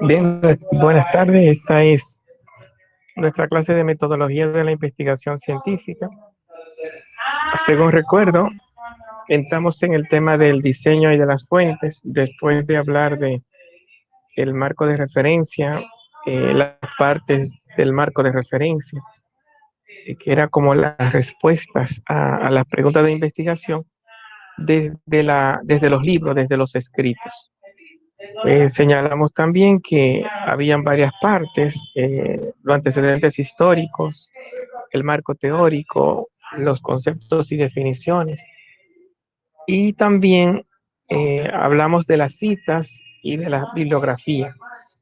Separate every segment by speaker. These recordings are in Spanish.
Speaker 1: Bien, buenas tardes. Esta es nuestra clase de metodología de la investigación científica. Según recuerdo, entramos en el tema del diseño y de las fuentes, después de hablar de el marco de referencia, las partes del marco de referencia, que era como las respuestas a las preguntas de investigación desde los libros, desde los escritos. Señalamos también que habían varias partes, los antecedentes históricos, el marco teórico, los conceptos y definiciones. Y también hablamos de las citas y de la bibliografía,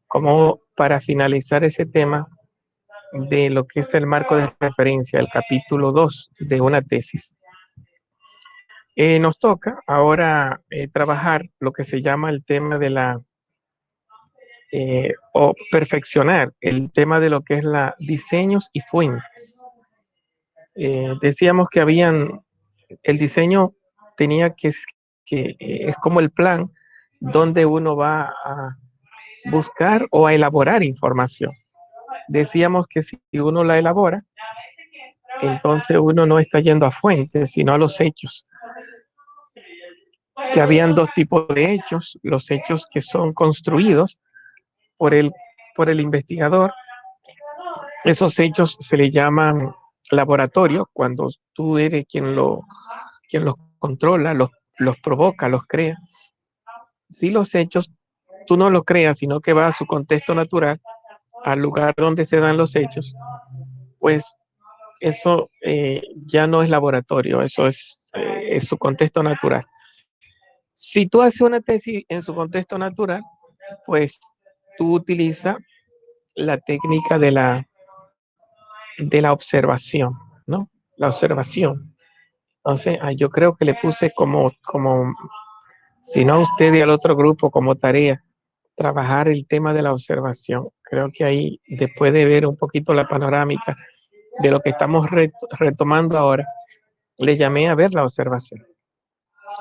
Speaker 1: como para finalizar ese tema de lo que es el marco de referencia, el capítulo 2 de una tesis. Nos toca ahora trabajar lo que se llama el tema de la o perfeccionar el tema de lo que es la diseños y fuentes. Decíamos que el diseño tenía que es como el plan donde uno va a buscar o a elaborar información. Decíamos que si uno la elabora, entonces uno no está yendo a fuentes, sino a los hechos. Que habían dos tipos de hechos, los hechos que son construidos por por el investigador. Esos hechos se le llaman laboratorio cuando tú eres quien los controla, los provoca, los crea. Si los hechos tú no los creas, sino que va a su contexto natural, al lugar donde se dan los hechos, pues eso ya no es laboratorio, eso es su contexto natural. Si tú haces una tesis en su contexto natural, pues tú utilizas la técnica de la observación, ¿no? La observación. Entonces, yo creo que le puse si no a usted y al otro grupo, como tarea, trabajar el tema de la observación. Creo que ahí, después de ver un poquito la panorámica de lo que estamos retomando ahora, le llamé a ver la observación.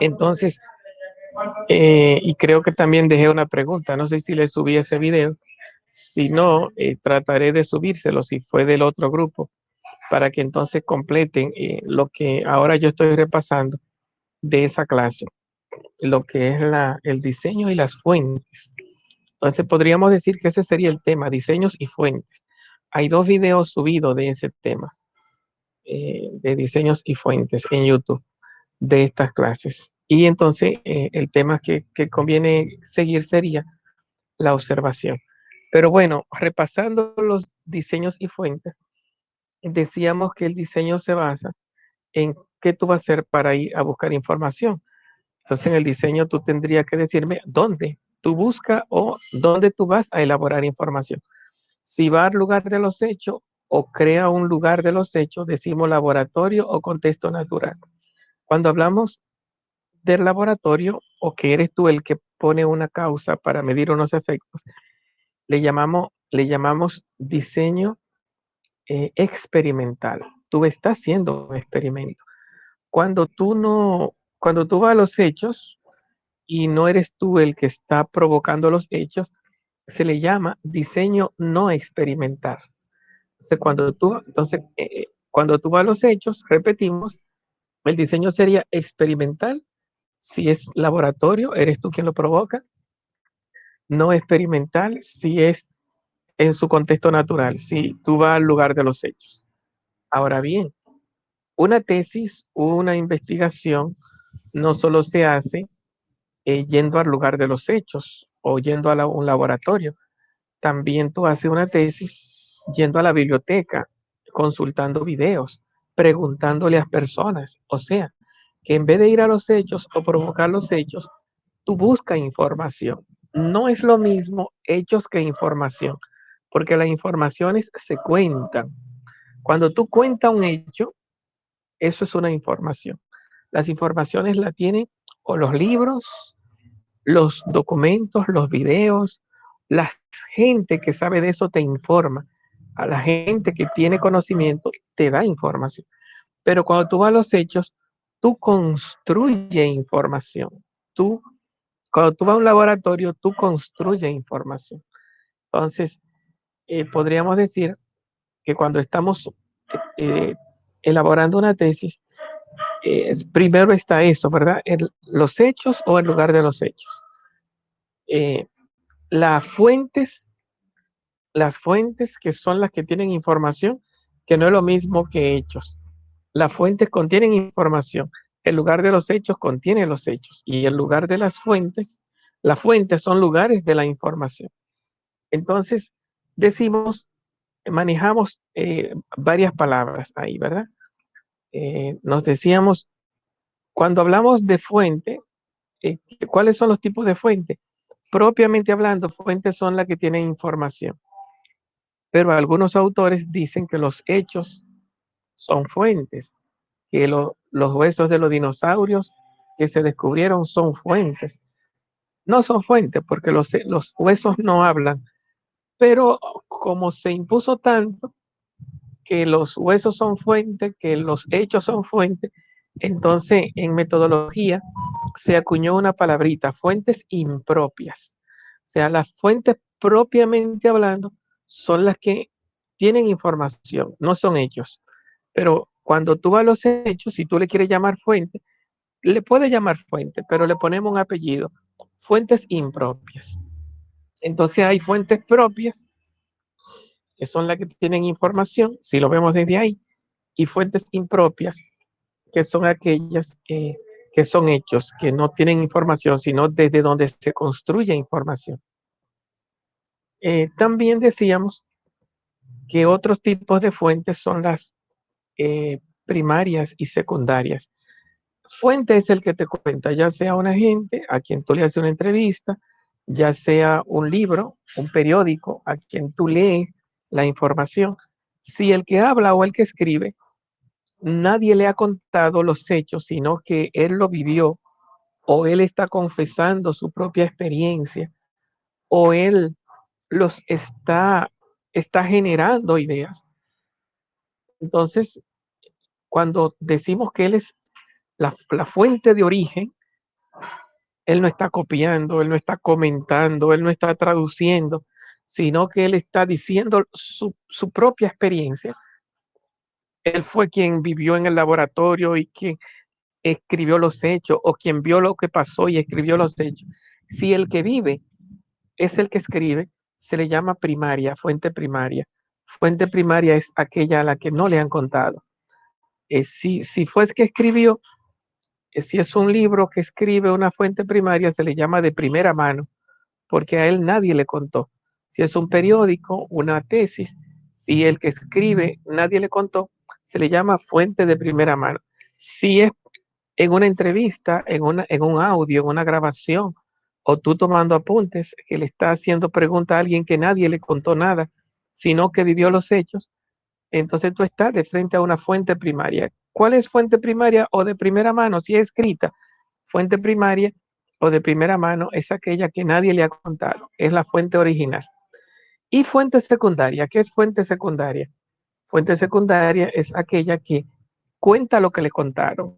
Speaker 1: Entonces, y creo que también dejé una pregunta, no sé si le subí ese video, si no, trataré de subírselo si fue del otro grupo, para que entonces completen lo que ahora yo estoy repasando de esa clase, lo que es el diseño y las fuentes. Entonces podríamos decir que ese sería el tema, diseños y fuentes. Hay dos videos subidos de ese tema, de diseños y fuentes en YouTube de estas clases. Y entonces el tema que conviene seguir sería la observación. Pero bueno, repasando los diseños y fuentes, decíamos que el diseño se basa en qué tú vas a hacer para ir a buscar información. Entonces, en el diseño tú tendrías que decirme dónde tú buscas o dónde tú vas a elaborar información. Si va al lugar de los hechos o crea un lugar de los hechos, decimos laboratorio o contexto natural. Cuando hablamos del laboratorio o que eres tú el que pone una causa para medir unos efectos, le llamamos diseño experimental. Tú estás haciendo un experimento. Cuando tú vas a los hechos y no eres tú el que está provocando los hechos, se le llama diseño no experimental. Cuando tú vas a los hechos, repetimos, el diseño sería experimental. Si es laboratorio, eres tú quien lo provoca. No experimental, si es en su contexto natural, si tú vas al lugar de los hechos. Ahora bien, una tesis o una investigación no solo se hace yendo al lugar de los hechos o yendo a un laboratorio. También tú haces una tesis yendo a la biblioteca, consultando videos, preguntándole a personas. O sea, que en vez de ir a los hechos o provocar los hechos, tú buscas información. No es lo mismo hechos que información, porque las informaciones se cuentan. Cuando tú cuentas un hecho, eso es una información. Las informaciones la tienen o los libros, los documentos, los videos, la gente que sabe de eso te informa. A la gente que tiene conocimiento te da información. Pero cuando tú vas a los hechos, tú construyes información. tú, cuando tú vas a un laboratorio, tú construyes información. Entonces, podríamos decir que cuando estamos eh, elaborando una tesis, primero está eso, ¿verdad? Los hechos o el lugar de los hechos. Eh, las fuentes, las fuentes que son las que tienen información, que no es lo mismo que hechos. Las fuentes contienen información, el lugar de los hechos contiene los hechos y el lugar de las fuentes son lugares de la información. Entonces, decimos, manejamos varias palabras ahí, ¿verdad? Nos decíamos, cuando hablamos de fuente, ¿cuáles son los tipos de fuente? Propiamente hablando, fuentes son las que tienen información, pero algunos autores dicen que los hechos son fuentes, que los huesos de los dinosaurios que se descubrieron son fuentes. No son fuentes porque los huesos no hablan, pero como se impuso tanto que los huesos son fuentes, que los hechos son fuentes, entonces en metodología se acuñó una palabrita, fuentes impropias. O sea, las fuentes propiamente hablando son las que tienen información, no son hechos. Pero cuando tú vas a los hechos, si tú le quieres llamar fuente, le puedes llamar fuente, pero le ponemos un apellido, fuentes impropias. Entonces hay fuentes propias, que son las que tienen información, si lo vemos desde ahí, y fuentes impropias, que son aquellas que son hechos, que no tienen información, sino desde donde se construye información. También decíamos que otros tipos de fuentes son las primarias y secundarias. Fuente es el que te cuenta, ya sea un agente a quien tú le haces una entrevista, ya sea un libro, un periódico a quien tú lees la información. Si el que habla o el que escribe, nadie le ha contado los hechos, sino que él lo vivió o él está confesando su propia experiencia o él está generando ideas. Entonces, cuando decimos que él es la fuente de origen, él no está copiando, él no está comentando, él no está traduciendo, sino que él está diciendo su propia experiencia. Él fue quien vivió en el laboratorio y quien escribió los hechos o quien vio lo que pasó y escribió los hechos. Si el que vive es el que escribe, se le llama primaria, fuente primaria. Fuente primaria es aquella a la que no le han contado. Si fue que escribió, si es un libro que escribe una fuente primaria, se le llama de primera mano, porque a él nadie le contó. Si es un periódico, una tesis, si el que escribe nadie le contó, se le llama fuente de primera mano. Si es en una entrevista, en un audio, en una grabación, o tú tomando apuntes, que le está haciendo pregunta a alguien que nadie le contó nada, sino que vivió los hechos, entonces tú estás de frente a una fuente primaria. ¿Cuál es fuente primaria o de primera mano? Si es escrita, fuente primaria o de primera mano es aquella que nadie le ha contado, es la fuente original. Y fuente secundaria, ¿qué es fuente secundaria? Fuente secundaria es aquella que cuenta lo que le contaron,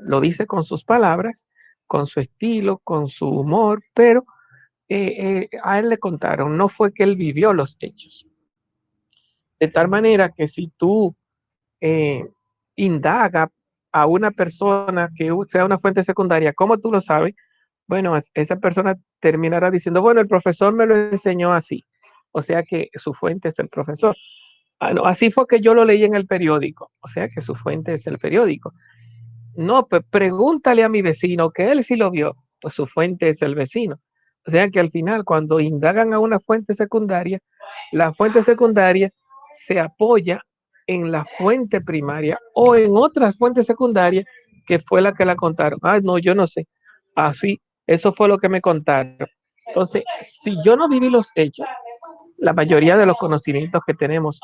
Speaker 1: lo dice con sus palabras, con su estilo, con su humor, pero a él le contaron, no fue que él vivió los hechos. De tal manera que si tú eh, indaga a una persona que sea una fuente secundaria, ¿cómo tú lo sabes? Bueno, esa persona terminará diciendo, bueno, el profesor me lo enseñó así. O sea que su fuente es el profesor. Ah, no, así fue que yo lo leí en el periódico. O sea que su fuente es el periódico. No, pues pregúntale a mi vecino que él sí lo vio. Pues su fuente es el vecino. O sea que al final, cuando indagan a una fuente secundaria, la fuente secundaria se apoya en la fuente primaria o en otras fuentes secundarias que fue la que la contaron. Ah, no, yo no sé. Así, eso fue lo que me contaron. Entonces, si yo no viví los hechos, la mayoría de los conocimientos que tenemos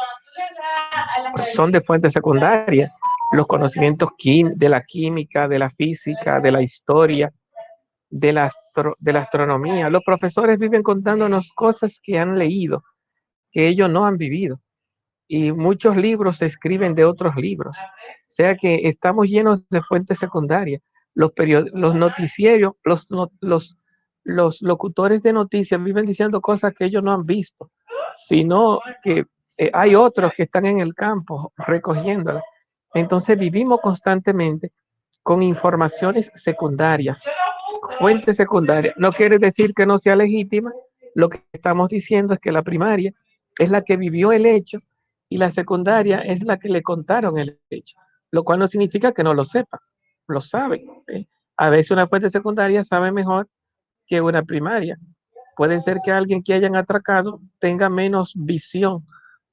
Speaker 1: son de fuentes secundarias. Los conocimientos de la química, de la física, de la historia, de la astronomía. Los profesores viven contándonos cosas que han leído, que ellos no han vivido. Y muchos libros se escriben de otros libros. O sea que estamos llenos de fuentes secundarias. los noticieros, los locutores de noticias viven diciendo cosas que ellos no han visto, sino que hay otros que están en el campo recogiéndolas. Entonces vivimos constantemente con informaciones secundarias, fuentes secundarias. No quiere decir que no sea legítima, lo que estamos diciendo es que la primaria es la que vivió el hecho y la secundaria es la que le contaron el hecho, lo cual no significa que no lo sepa, lo sabe. A veces una fuente secundaria sabe mejor que una primaria. Puede ser que alguien que hayan atracado tenga menos visión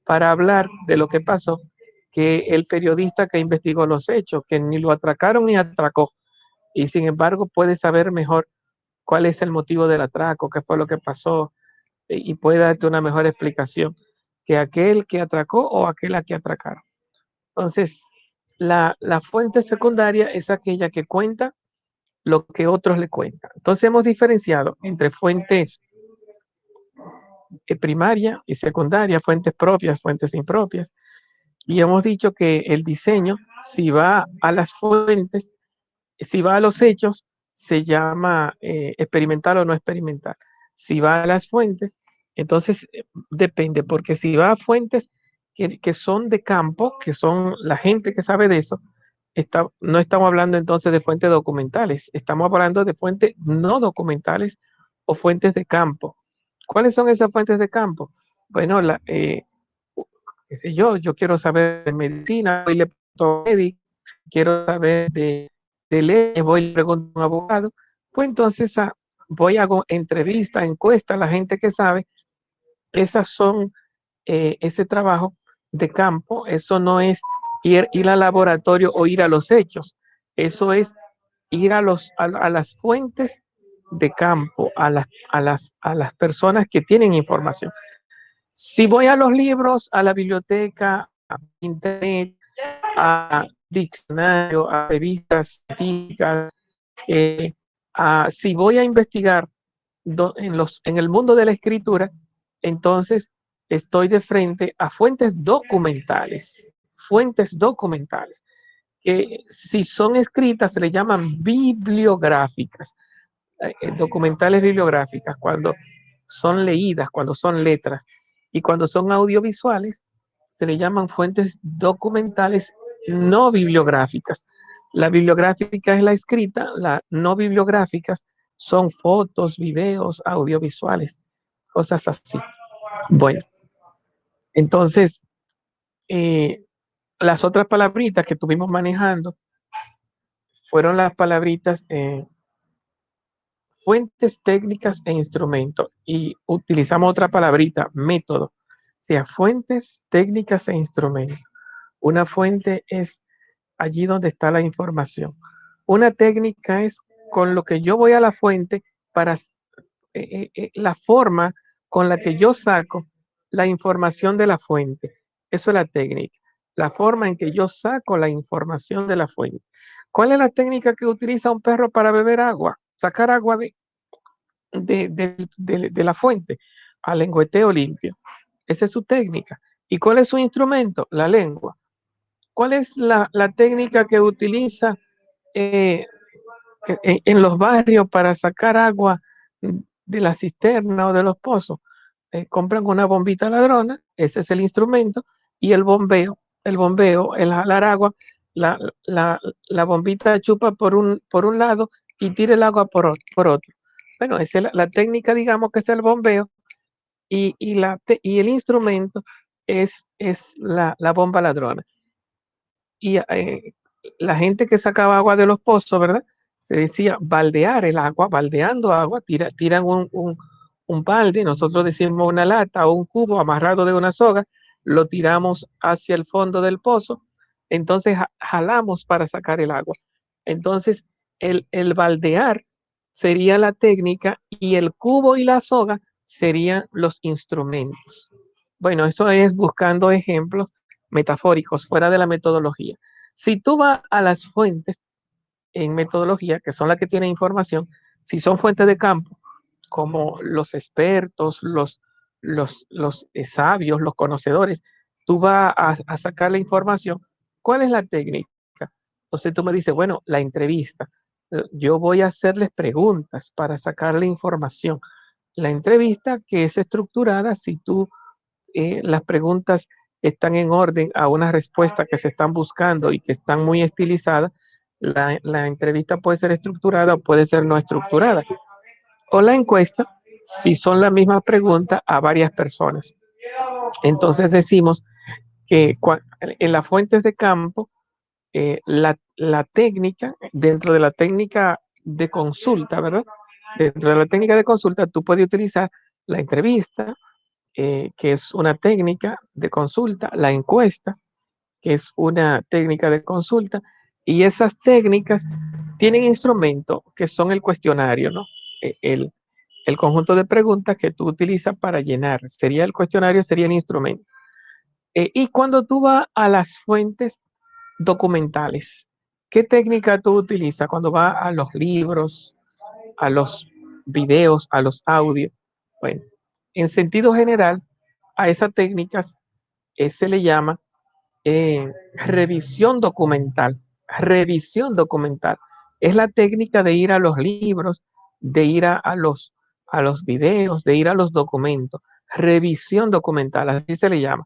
Speaker 1: para hablar de lo que pasó que el periodista que investigó los hechos, que ni lo atracaron ni atracó, y sin embargo puede saber mejor cuál es el motivo del atraco, qué fue lo que pasó, y puede darte una mejor explicación que aquel que atracó o aquel a que atracaron. Entonces, la fuente secundaria es aquella que cuenta lo que otros le cuentan. Entonces hemos diferenciado entre fuentes primaria y secundaria, fuentes propias, fuentes impropias, y hemos dicho que el diseño, si va a las fuentes, si va a los hechos, se llama experimental o no experimental. Si va a las fuentes, entonces depende, porque si va a fuentes que son de campo, que son la gente que sabe de eso, no estamos hablando entonces de fuentes documentales, estamos hablando de fuentes no documentales o fuentes de campo. ¿Cuáles son esas fuentes de campo? Bueno, qué sé yo quiero saber de medicina, hoy le pregunto a un médico, quiero saber de leyes, voy y le pregunto a un abogado, pues entonces voy a hago entrevista, encuesta a la gente que sabe. Esas son ese trabajo de campo. Eso no es ir al laboratorio o ir a los hechos, eso es ir a las fuentes de campo, a las personas que tienen información. Si voy a los libros, a la biblioteca, a internet, a diccionario, a revistas científicas, si voy a investigar en el mundo de la escritura, entonces estoy de frente a fuentes documentales, que si son escritas se le llaman bibliográficas, documentales bibliográficas, cuando son leídas, cuando son letras, y cuando son audiovisuales, se le llaman fuentes documentales no bibliográficas. La bibliográfica es la escrita, la no bibliográficas son fotos, videos, audiovisuales, cosas así. Bueno, entonces, eh, las otras palabritas que estuvimos manejando fueron las palabritas fuentes técnicas e instrumentos. Y utilizamos otra palabrita, método. O sea, fuentes técnicas e instrumentos. Una fuente es allí donde está la información. Una técnica es con lo que yo voy a la fuente para la forma con la que yo saco la información de la fuente. Eso es la técnica. La forma en que yo saco la información de la fuente. ¿Cuál es la técnica que utiliza un perro para beber agua? Sacar agua de la fuente a lengüeteo limpio. Esa es su técnica. ¿Y cuál es su instrumento? La lengua. ¿Cuál es la técnica que utiliza eh, en los barrios para sacar agua de la cisterna o de los pozos? Compran una bombita ladrona, ese es el instrumento, y el bombeo, el jalar agua, la, la bombita chupa por un lado y tira el agua por otro. Bueno, esa es la técnica, digamos, que es el bombeo, y el instrumento es la bomba ladrona. Y la gente que sacaba agua de los pozos, ¿verdad? Se decía baldear el agua, baldeando agua, tiran un balde, nosotros decimos una lata o un cubo amarrado de una soga, lo tiramos hacia el fondo del pozo, entonces jalamos para sacar el agua. Entonces, el baldear sería la técnica y el cubo y la soga serían los instrumentos. Bueno, eso es buscando ejemplos metafóricos fuera de la metodología. Si tú vas a las fuentes en metodología, que son las que tienen información, si son fuentes de campo, como los expertos, los sabios, los conocedores, tú vas a sacar la información. ¿Cuál es la técnica? Entonces tú me dices, bueno, la entrevista. Yo voy a hacerles preguntas para sacarle información. La entrevista que es estructurada, si tú las preguntas están en orden a una respuesta que se están buscando y que están muy estilizadas, la entrevista puede ser estructurada o puede ser no estructurada. O la encuesta, si son las mismas preguntas a varias personas. Entonces decimos que en las fuentes de campo, la técnica, dentro de la técnica de consulta, ¿verdad? Dentro de la técnica de consulta, tú puedes utilizar la entrevista, que es una técnica de consulta, la encuesta, que es una técnica de consulta, y esas técnicas tienen instrumentos que son el cuestionario, ¿no? El conjunto de preguntas que tú utilizas para llenar. Sería el cuestionario, sería el instrumento. Y cuando tú vas a las fuentes documentales, ¿qué técnica tú utilizas cuando vas a los libros, a los videos, a los audios? Bueno, en sentido general, a esas técnicas se le llama revisión documental. Revisión documental es la técnica de ir a los libros, de ir a los videos, de ir a los documentos. Revisión documental, así se le llama.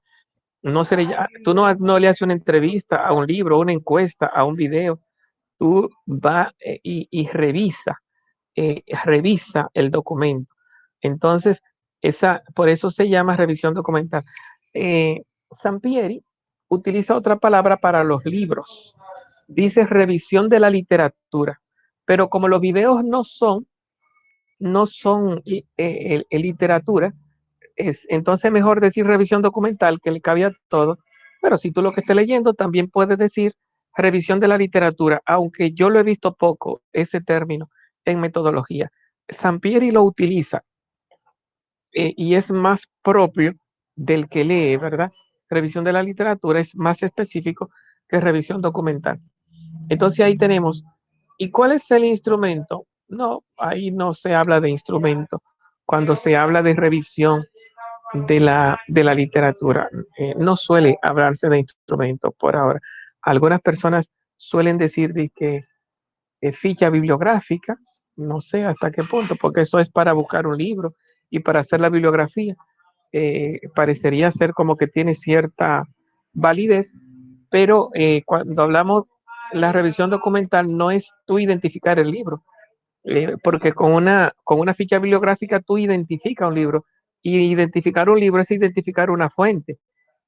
Speaker 1: No se le llama, tú no le haces una entrevista a un libro, una encuesta, a un video. Tú vas revisa el documento. Entonces, por eso se llama revisión documental. Sampieri utiliza otra palabra para los libros. Dice revisión de la literatura. Pero como los videos no son literatura, es entonces mejor decir revisión documental, que le cabe a todo. Pero si tú lo que estés leyendo, también puedes decir revisión de la literatura, aunque yo lo he visto poco, ese término, en metodología. Sampieri lo utiliza, y es más propio del que lee, ¿verdad? Revisión de la literatura es más específico que revisión documental. Entonces ahí tenemos, ¿y cuál es el instrumento? No, ahí no se habla de instrumento. Cuando se habla de revisión de la literatura, no suele hablarse de instrumento por ahora. Algunas personas suelen decir de que ficha bibliográfica, no sé hasta qué punto, porque eso es para buscar un libro y para hacer la bibliografía. Parecería ser como que tiene cierta validez, pero cuando hablamos la revisión documental no es tú identificar el libro, porque con una ficha bibliográfica tú identificas un libro, y identificar un libro es identificar una fuente.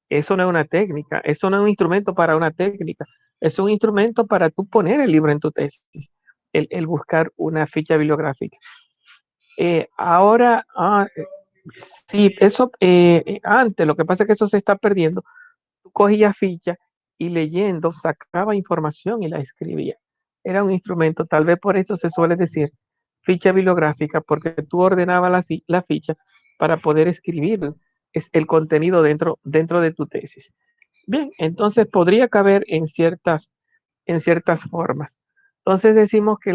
Speaker 1: Eso no es una técnica, eso no es un instrumento para una técnica, es un instrumento para tú poner el libro en tu tesis, el buscar una ficha bibliográfica. Ahora, sí, eso antes, lo que pasa es que eso se está perdiendo. Tú cogías ficha y leyendo sacaba información y la escribía. Era un instrumento, tal vez por eso se suele decir ficha bibliográfica, porque tú ordenabas la ficha para poder escribir el contenido dentro de tu tesis. Bien, entonces podría caber en ciertas formas. Entonces decimos que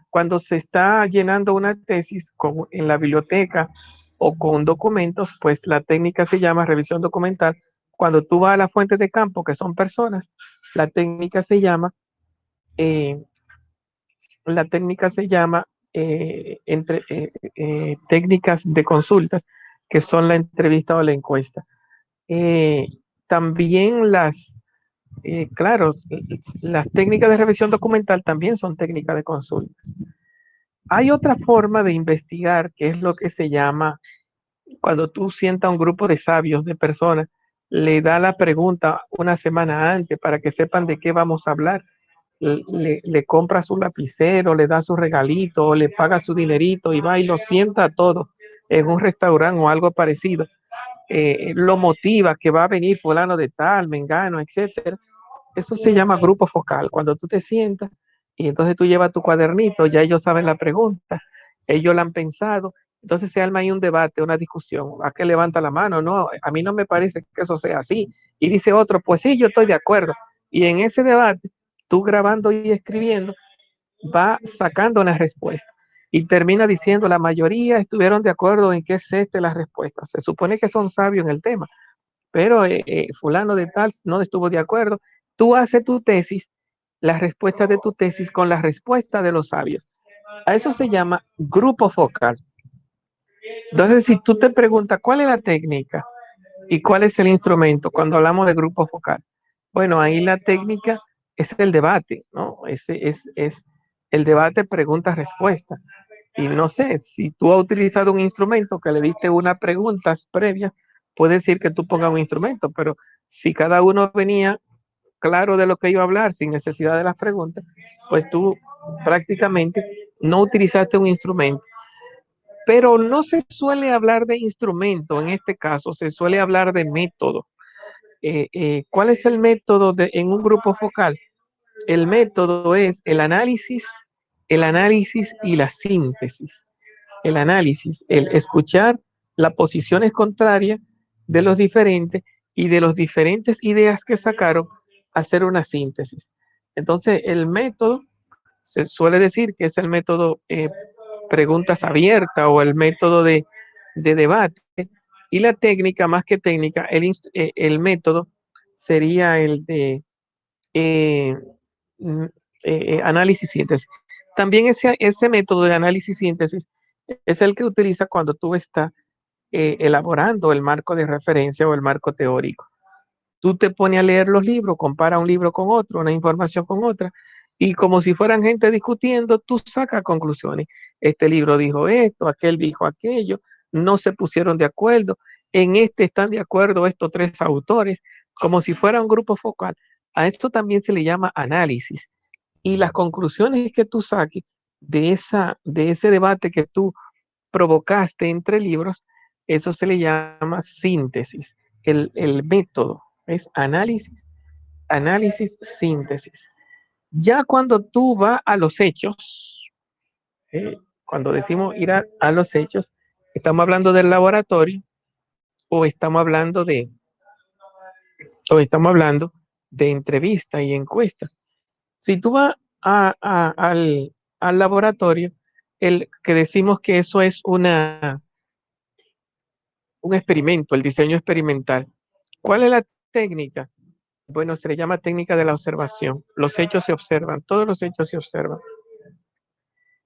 Speaker 1: cuando se está llenando una tesis en la biblioteca o con documentos, pues la técnica se llama revisión documental. Cuando tú vas a las fuentes de campo, que son personas, la técnica se llama, eh, la técnica se llama técnicas de consultas, que son la entrevista o la encuesta. Eh, También claro, las técnicas de revisión documental también son técnicas de consultas. Hay otra forma de investigar, que es lo que se llama, cuando tú sientas un grupo de sabios, de personas, le da la pregunta una semana antes para que sepan de qué vamos a hablar. Le compra su lapicero, le da su regalito, le paga su dinerito y va y lo sienta todo en un restaurante o algo parecido. Lo motiva que va a venir fulano de tal, mengano, etcétera. Eso se llama grupo focal. Cuando tú te sientas y entonces tú llevas tu cuadernito, ya ellos saben la pregunta, ellos la han pensado, entonces se arma ahí un debate, una discusión. ¿A qué levanta la mano? No, a mí no me parece que eso sea así. Y dice otro, pues sí, yo estoy de acuerdo. Y en ese debate, tú grabando y escribiendo, va sacando una respuesta. Y termina diciendo, la mayoría estuvieron de acuerdo en que es la respuesta. Se supone que son sabios en el tema, pero fulano de tal no estuvo de acuerdo. Tú haces tu tesis las respuestas de tu tesis con las respuestas de los sabios. A eso se llama grupo focal. Entonces, si tú te preguntas cuál es la técnica y cuál es el instrumento cuando hablamos de grupo focal, bueno, ahí la técnica es el debate, ¿no? Es el debate pregunta-respuesta. Y no sé, si tú has utilizado un instrumento que le diste unas preguntas previas, puede decir que tú pongas un instrumento, pero si cada uno venía claro de lo que iba a hablar sin necesidad de las preguntas, pues tú prácticamente no utilizaste un instrumento. Pero no se suele hablar de instrumento, en este caso se suele hablar de método. ¿Cuál es el método en un grupo focal? El método es el análisis y la síntesis. El análisis, el escuchar las posiciones contrarias de los diferentes y de las diferentes ideas que sacaron, hacer una síntesis. Entonces, el método se suele decir que es el método preguntas abiertas o el método de debate. Y la técnica, más que técnica, el método sería el de eh, mm, análisis síntesis. También ese método de análisis síntesis es el que utiliza cuando tú estás elaborando el marco de referencia o el marco teórico. Tú te pones a leer los libros, compara un libro con otro, una información con otra, y como si fueran gente discutiendo, tú sacas conclusiones. Este libro dijo esto, aquel dijo aquello, no se pusieron de acuerdo, en este están de acuerdo estos tres autores, como si fuera un grupo focal. A esto también se le llama análisis. Y las conclusiones que tú saques de ese debate que tú provocaste entre libros, eso se le llama síntesis. El método es análisis, análisis, síntesis. Ya cuando tú vas a los hechos, cuando decimos ir a los hechos, estamos hablando del laboratorio o estamos hablando estamos hablando de entrevista y encuesta. Si tú vas al laboratorio, el que decimos que eso es un experimento, el diseño experimental. ¿Cuál es la técnica? Bueno, se le llama técnica de la observación. Los hechos se observan, todos los hechos se observan.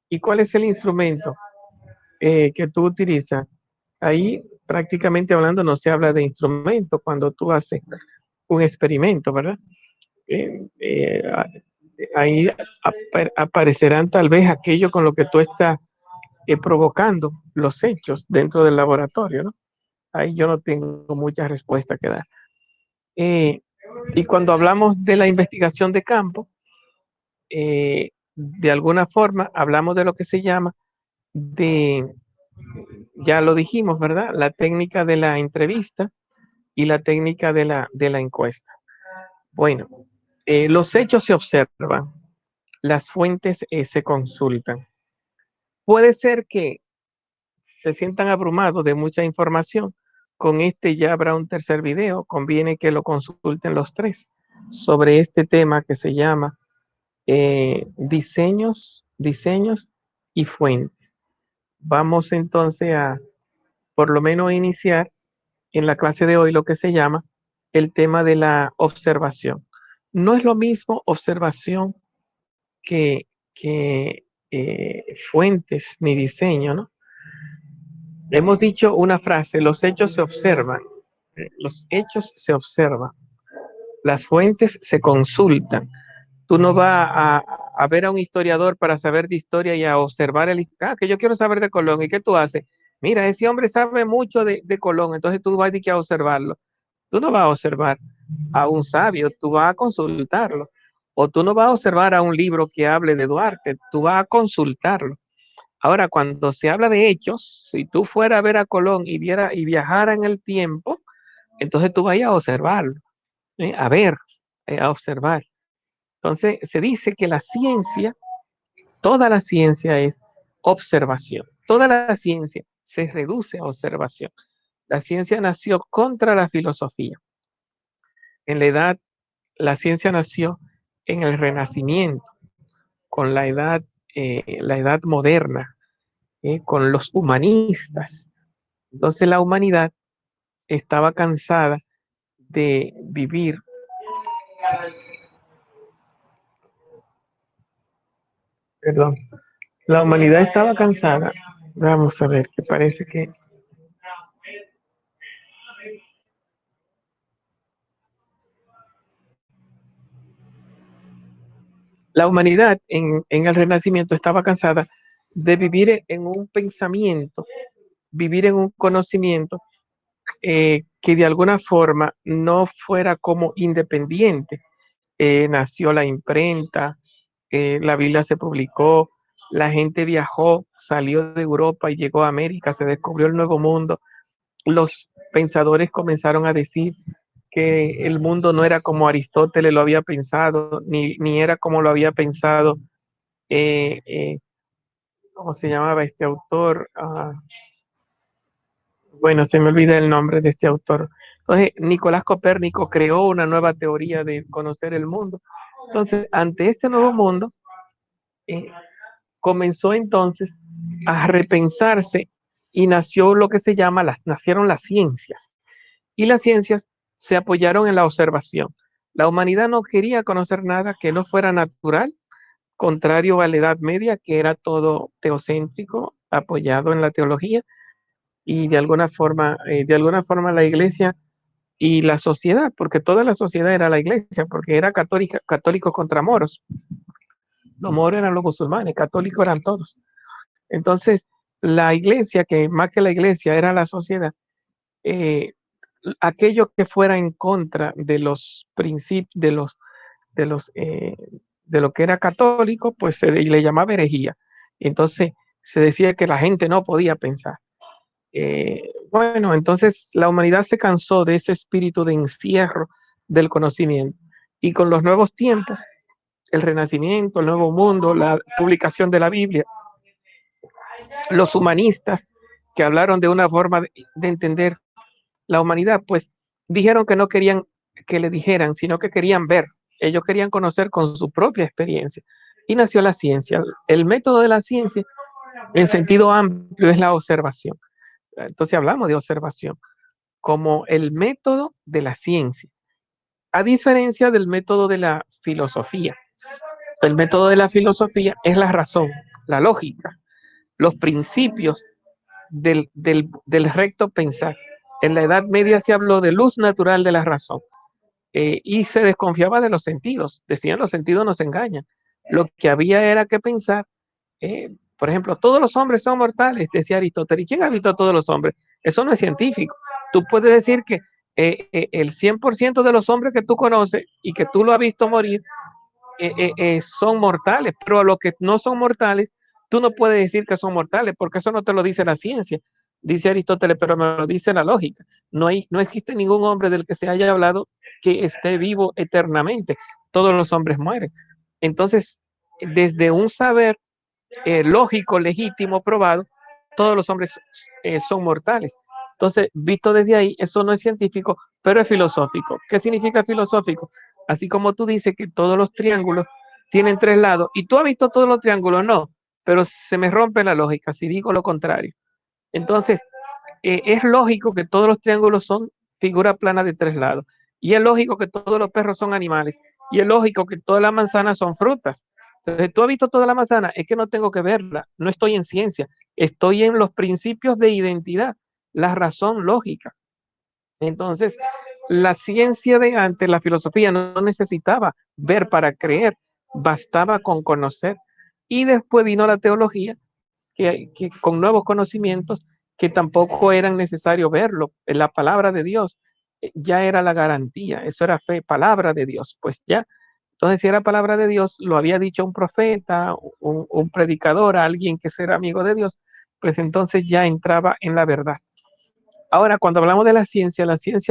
Speaker 1: ¿Y cuál es el instrumento que tú utilizas? Ahí prácticamente hablando no se habla de instrumento cuando tú haces un experimento, ¿verdad? Eh, eh, ahí aparecerán tal vez aquello con lo que tú estás provocando los hechos dentro del laboratorio, ¿no? Ahí yo no tengo mucha respuesta que dar. Eh, y cuando hablamos de la investigación de campo, de alguna forma hablamos de lo que se llama de, ya lo dijimos, ¿verdad? La técnica de la entrevista y la técnica de la encuesta. Bueno, los hechos se observan, las fuentes se consultan. Puede ser que se sientan abrumados de mucha información. Con este ya habrá un tercer video. Conviene que lo consulten los tres sobre este tema que se llama diseños y fuentes. Vamos entonces a, por lo menos, iniciar en la clase de hoy lo que se llama el tema de la observación. No es lo mismo observación que fuentes ni diseño, ¿no? Hemos dicho una frase, los hechos se observan, los hechos se observan, las fuentes se consultan. Tú no vas a ver a un historiador para saber de historia y a observar que yo quiero saber de Colón. ¿Y qué tú haces? Mira, ese hombre sabe mucho de Colón, entonces tú vas a observarlo. Tú no vas a observar a un sabio, tú vas a consultarlo. O tú no vas a observar a un libro que hable de Duarte, tú vas a consultarlo. Ahora, cuando se habla de hechos, si tú fueras a ver a Colón y viajara en el tiempo, entonces tú vayas a observarlo, a ver, a observar. Entonces, se dice que la ciencia, toda la ciencia es observación. Toda la ciencia se reduce a observación. La ciencia nació contra la filosofía. En la ciencia nació en el Renacimiento, con la edad moderna, con los humanistas. Entonces la humanidad estaba cansada de vivir Perdón. La humanidad estaba cansada. Vamos a ver, que parece que la humanidad en el Renacimiento estaba cansada de vivir en un pensamiento, vivir en un conocimiento que de alguna forma no fuera como independiente. Nació la imprenta, la Biblia se publicó, la gente viajó, salió de Europa y llegó a América, se descubrió el Nuevo Mundo. Los pensadores comenzaron a decir que el mundo no era como Aristóteles lo había pensado, ni era como lo había pensado, eh, eh, ¿cómo se llamaba este autor? Bueno, se me olvida el nombre de este autor. Entonces, Nicolás Copérnico creó una nueva teoría de conocer el mundo. Entonces, ante este nuevo mundo, eh, comenzó entonces a repensarse y nació lo que se llama, nacieron las ciencias. Y las ciencias se apoyaron en la observación. La humanidad no quería conocer nada que no fuera natural, contrario a la Edad Media, que era todo teocéntrico, apoyado en la teología, y de alguna forma la iglesia y la sociedad, porque toda la sociedad era la iglesia, porque era católica, católicos contra moros. Los moros eran los musulmanes, católicos eran todos. Entonces, la iglesia, que más que la iglesia era la sociedad, eh, aquello que fuera en contra de los principios, de los, de lo que era católico, pues se le llamaba herejía. Entonces, se decía que la gente no podía pensar. Bueno, entonces la humanidad se cansó de ese espíritu de encierro del conocimiento y con los nuevos tiempos, el renacimiento, el nuevo mundo, la publicación de la Biblia, los humanistas que hablaron de una forma de entender la humanidad, pues dijeron que no querían que le dijeran, sino que querían ver, ellos querían conocer con su propia experiencia. Y nació la ciencia. El método de la ciencia, en sentido amplio, es la observación. Entonces hablamos de observación como el método de la ciencia, a diferencia del método de la filosofía. El método de la filosofía es la razón, la lógica, los principios del recto pensar. En la Edad Media se habló de luz natural de la razón, y se desconfiaba de los sentidos. Decían, los sentidos nos engañan. Lo que había era que pensar, por ejemplo, todos los hombres son mortales, decía Aristóteles. ¿Y quién ha visto a todos los hombres? Eso no es científico. Tú puedes decir que el 100% de los hombres que tú conoces y que tú lo has visto morir son mortales, pero a los que no son mortales, tú no puedes decir que son mortales, porque eso no te lo dice la ciencia. Dice Aristóteles, pero me lo dice la lógica. No existe ningún hombre del que se haya hablado que esté vivo eternamente. Todos los hombres mueren. Entonces, desde un saber lógico, legítimo, probado, todos los hombres son mortales. Entonces, visto desde ahí, eso no es científico, pero es filosófico. ¿Qué significa filosófico? Así como tú dices que todos los triángulos tienen tres lados, y tú has visto todos los triángulos, no, pero se me rompe la lógica si digo lo contrario. Entonces, es lógico que todos los triángulos son figuras planas de tres lados, y es lógico que todos los perros son animales, y es lógico que todas las manzanas son frutas. Entonces, tú has visto toda la manzana, es que no tengo que verla, no estoy en ciencia, estoy en los principios de identidad, la razón lógica. Entonces, la ciencia de antes, la filosofía, no necesitaba ver para creer, bastaba con conocer. Y después vino la teología, que con nuevos conocimientos que tampoco eran necesario verlo. La palabra de Dios ya era la garantía, eso era fe, palabra de Dios, pues ya. Entonces, si era palabra de Dios, lo había dicho un profeta, un predicador, alguien que era amigo de Dios, pues entonces ya entraba en la verdad. Ahora, cuando hablamos de la ciencia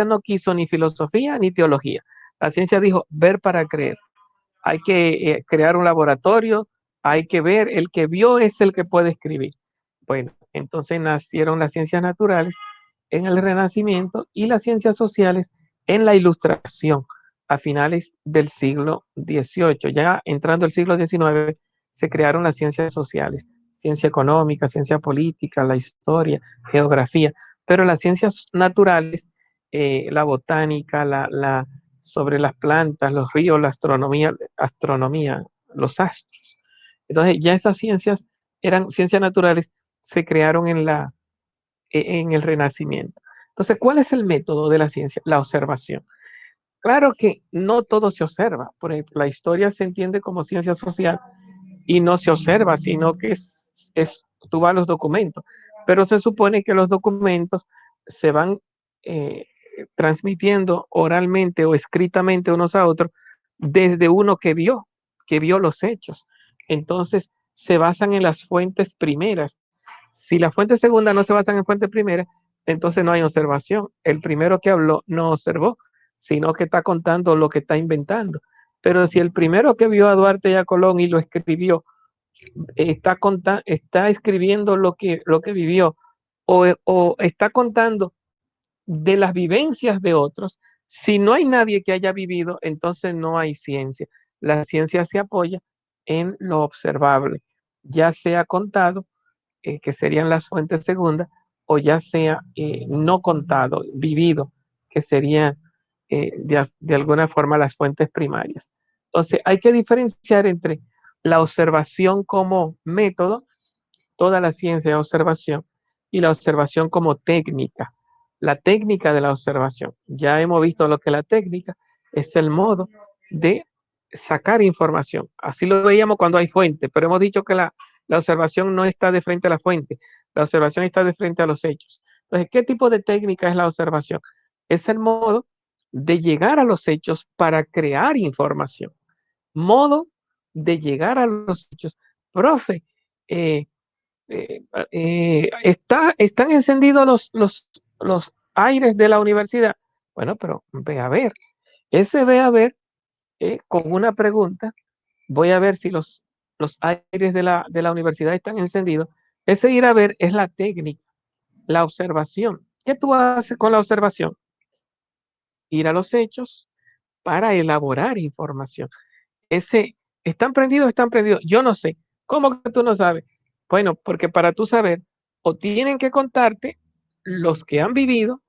Speaker 1: no quiso ni filosofía ni teología. La ciencia dijo ver para creer. Hay que crear un laboratorio, hay que ver, el que vio es el que puede escribir. Bueno, entonces nacieron las ciencias naturales en el Renacimiento y las ciencias sociales en la Ilustración a finales del siglo XVIII. Ya entrando el siglo XIX, se crearon las ciencias sociales, ciencia económica, ciencia política, la historia, geografía, pero las ciencias naturales, la botánica, sobre las plantas, los ríos, la astronomía, los astros, Entonces ya esas ciencias eran ciencias naturales, se crearon en el Renacimiento. Entonces, ¿cuál es el método de la ciencia? La observación. Claro que no todo se observa. Por ejemplo, la historia se entiende como ciencia social y no se observa, sino que tú vas a los documentos. Pero se supone que los documentos se van eh, transmitiendo oralmente o escritamente unos a otros desde uno que vio los hechos. Entonces, se basan en las fuentes primeras. Si la fuente segunda no se basa en fuente primera, entonces no hay observación. El primero que habló no observó, sino que está contando lo que está inventando. Pero si el primero que vio a Duarte y a Colón y lo escribió está escribiendo lo que vivió o está contando de las vivencias de otros, si no hay nadie que haya vivido, entonces no hay ciencia. La ciencia se apoya en lo observable, ya sea contado, que serían las fuentes segundas, o ya sea no contado, vivido, que serían de alguna forma las fuentes primarias. Entonces, hay que diferenciar entre la observación como método, toda la ciencia de observación, y la observación como técnica, la técnica de la observación. Ya hemos visto lo que la técnica es el modo de sacar información. Así lo veíamos cuando hay fuente, pero hemos dicho que la observación no está de frente a la fuente, la observación está de frente a los hechos. Entonces, ¿qué tipo de técnica es la observación? Es el modo de llegar a los hechos para crear información. Modo de llegar a los hechos. Profe, eh, están encendidos los aires de la universidad. Bueno, pero ve a ver. Ese ve a ver con una pregunta, voy a ver si los aires de la universidad están encendidos. Ese ir a ver es la técnica, la observación. ¿Qué tú haces con la observación? Ir a los hechos para elaborar información. Ese, están prendidos. Yo no sé. ¿Cómo que tú no sabes? Bueno, porque para tú saber, o tienen que contarte los que han vivido,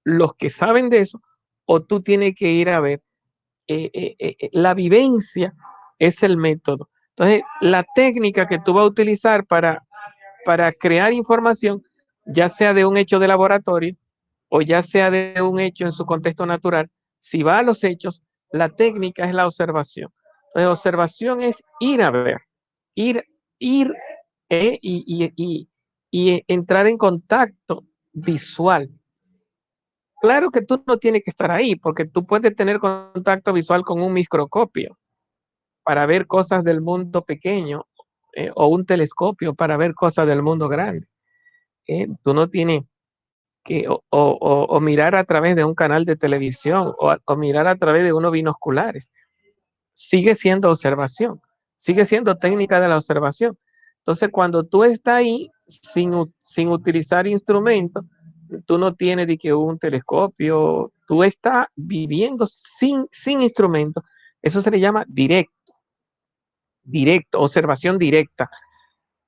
Speaker 1: los que saben de eso, o tú tienes que ir a ver. La vivencia es el método. Entonces, la técnica que tú vas a utilizar para crear información, ya sea de un hecho de laboratorio o ya sea de un hecho en su contexto natural, si va a los hechos, la técnica es la observación. Entonces, observación es ir a ver, ir, ir eh, y, y, y, y entrar en contacto visual. Claro que tú no tienes que estar ahí, porque tú puedes tener contacto visual con un microscopio para ver cosas del mundo pequeño, o un telescopio para ver cosas del mundo grande. Tú no tienes que o mirar a través de un canal de televisión o mirar a través de unos binoculares. Sigue siendo observación, sigue siendo técnica de la observación. Entonces, cuando tú estás ahí sin utilizar instrumentos, tú no tienes de que un telescopio, tú estás viviendo sin instrumentos. Eso se le llama directo, observación directa.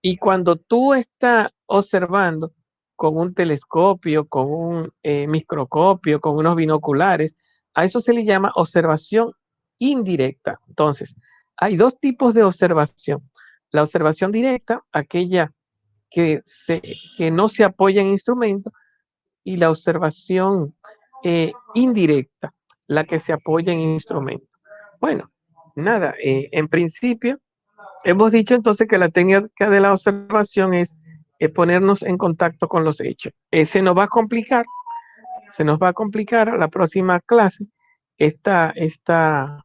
Speaker 1: Y cuando tú estás observando con un telescopio, con un microscopio, con unos binoculares, a eso se le llama observación indirecta. Entonces, hay dos tipos de observación. La observación directa, aquella que, se, que no se apoya en instrumentos, y la observación indirecta, la que se apoya en instrumentos. Bueno, nada, en principio hemos dicho entonces que la técnica de la observación es ponernos en contacto con los hechos. Se nos va a complicar a la próxima clase esta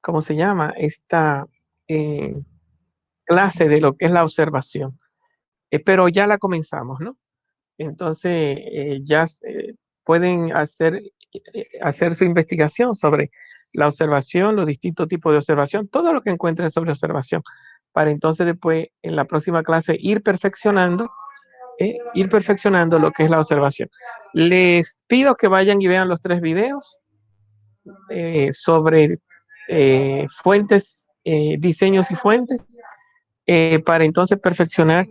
Speaker 1: ¿cómo se llama? Esta eh, clase de lo que es la observación. Pero ya la comenzamos, ¿no? Entonces ya pueden hacer su investigación sobre la observación, los distintos tipos de observación, todo lo que encuentren sobre observación, para entonces después en la próxima clase ir perfeccionando lo que es la observación. Les pido que vayan y vean los 3 videos sobre fuentes, diseños y fuentes, para entonces perfeccionar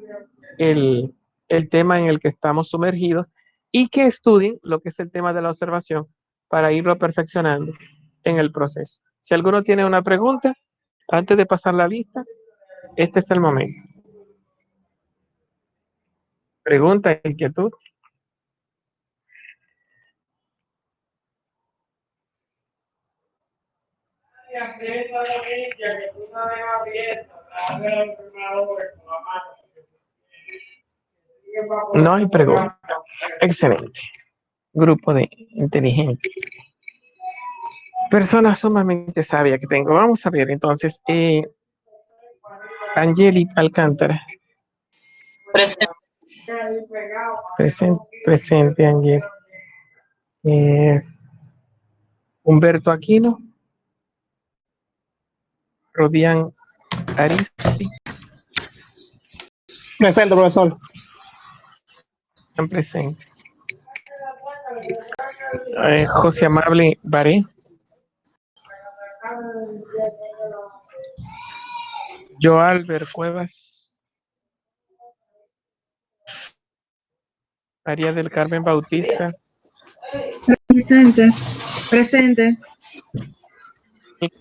Speaker 1: el, el tema en el que estamos sumergidos, y que estudien lo que es el tema de la observación para irlo perfeccionando en el proceso. Si alguno tiene una pregunta, antes de pasar la lista. Este es el momento. Pregunta, inquietud. No hay pregunta. Excelente. Grupo de inteligente. Personas sumamente sabias que tengo. Vamos a ver entonces. Angeli Alcántara.
Speaker 2: Presente.
Speaker 1: Presente, Angeli. Humberto Aquino. Rodián Aristi.
Speaker 3: Presente, profesor.
Speaker 1: Están presentes. José Amable Baré. Joalber Cuevas. María del Carmen Bautista.
Speaker 4: Presente. Presente.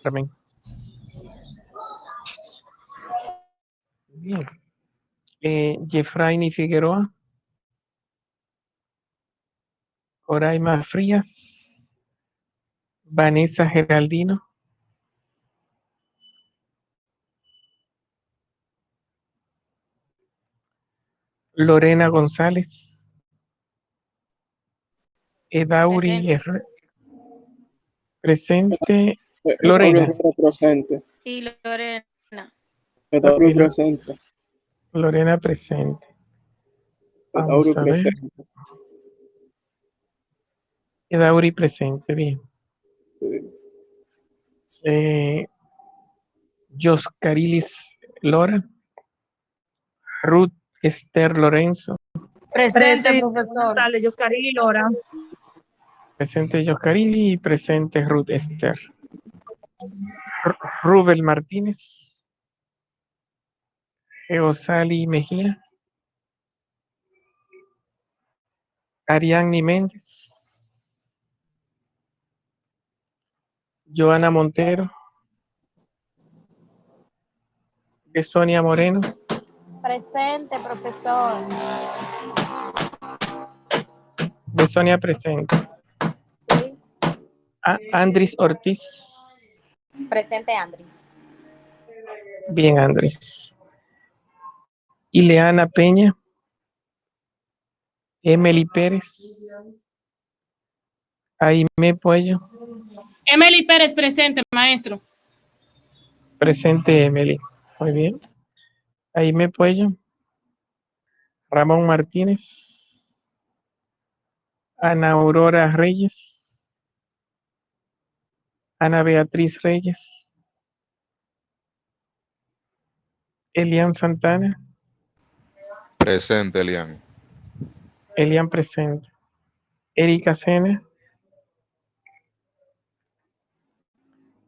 Speaker 1: Carmen. Bien. Jefraini Figueroa. Coraima Frías. Vanessa Geraldino. Lorena González. Edauri
Speaker 2: Presente.
Speaker 1: Presente. Lorena.
Speaker 3: Presente.
Speaker 2: Sí, Lorena.
Speaker 3: Edauri presente.
Speaker 1: Lorena presente.
Speaker 3: Edauri
Speaker 1: Vamos a ver.
Speaker 3: presente.
Speaker 1: Edauri presente, bien. Joscarilis Lora. Ruth Esther Lorenzo.
Speaker 5: Presente, profesor.
Speaker 4: Dale, Yoscarili Lora.
Speaker 1: Presente Joscarili y presente Ruth Esther. Rubel Martínez. Geosali Mejía. Ariadne Méndez. Joana Montero. Sonia Moreno.
Speaker 5: Presente, profesor.
Speaker 1: Sonia presente.
Speaker 5: Sí.
Speaker 1: Andris Ortiz.
Speaker 2: Presente, Andris.
Speaker 1: Bien, Andrés. Ileana Peña. Emily Pérez. Aime Puello.
Speaker 4: Emily Pérez, presente, maestro.
Speaker 1: Presente, Emily. Muy bien. Aime Puello. Ramón Martínez. Ana Aurora Reyes. Ana Beatriz Reyes. Elian Santana.
Speaker 6: Presente, Elian.
Speaker 1: Elian presente. Erika Sena.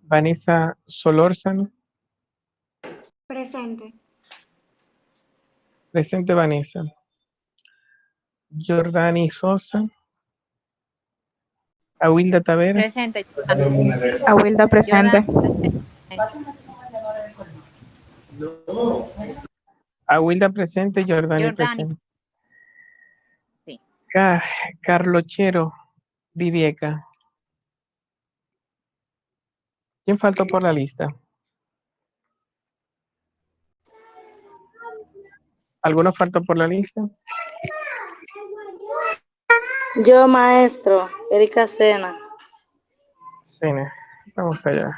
Speaker 1: Vanessa Solórzano.
Speaker 7: Presente.
Speaker 1: Presente, Vanessa. Jordani Sosa. Awilda Taveras.
Speaker 2: Presente.
Speaker 5: Awilda presente.
Speaker 1: Awilda presente, Jordani
Speaker 2: Jordani.
Speaker 1: presente.
Speaker 2: Sí.
Speaker 1: Carlochero Vivieca. ¿Quién faltó por la lista? ¿Alguno faltó por la lista?
Speaker 8: Yo, maestro, Erika Sena.
Speaker 1: Sena. Vamos allá.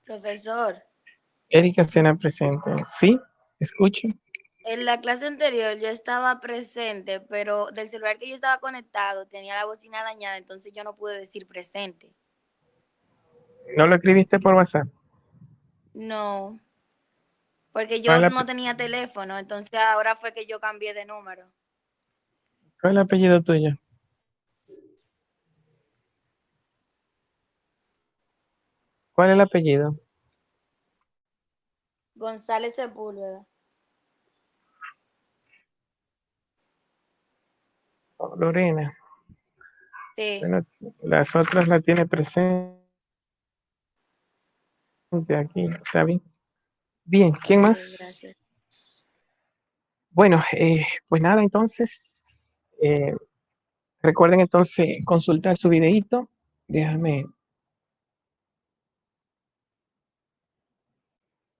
Speaker 2: Profesor,
Speaker 1: Erika Sena presente. ¿Sí? ¿Escucho?
Speaker 2: en la clase anterior yo estaba presente, pero del celular que yo estaba conectado tenía la bocina dañada, entonces yo no pude decir presente.
Speaker 1: ¿No lo escribiste por WhatsApp?
Speaker 2: No, porque
Speaker 1: ¿Cuál
Speaker 2: yo
Speaker 1: es
Speaker 2: no tenía teléfono, entonces ahora fue que yo cambié de número.
Speaker 1: ¿Cuál es el apellido tuyo? ¿Cuál es el apellido?
Speaker 2: González Sepúlveda.
Speaker 1: Lorena.
Speaker 2: Sí.
Speaker 1: Bueno, las otras la tiene presente aquí. ¿Está bien? Bien, ¿quién
Speaker 2: Ok,
Speaker 1: más?
Speaker 2: gracias.
Speaker 1: Bueno, pues nada, entonces, recuerden entonces consultar su videíto. Déjame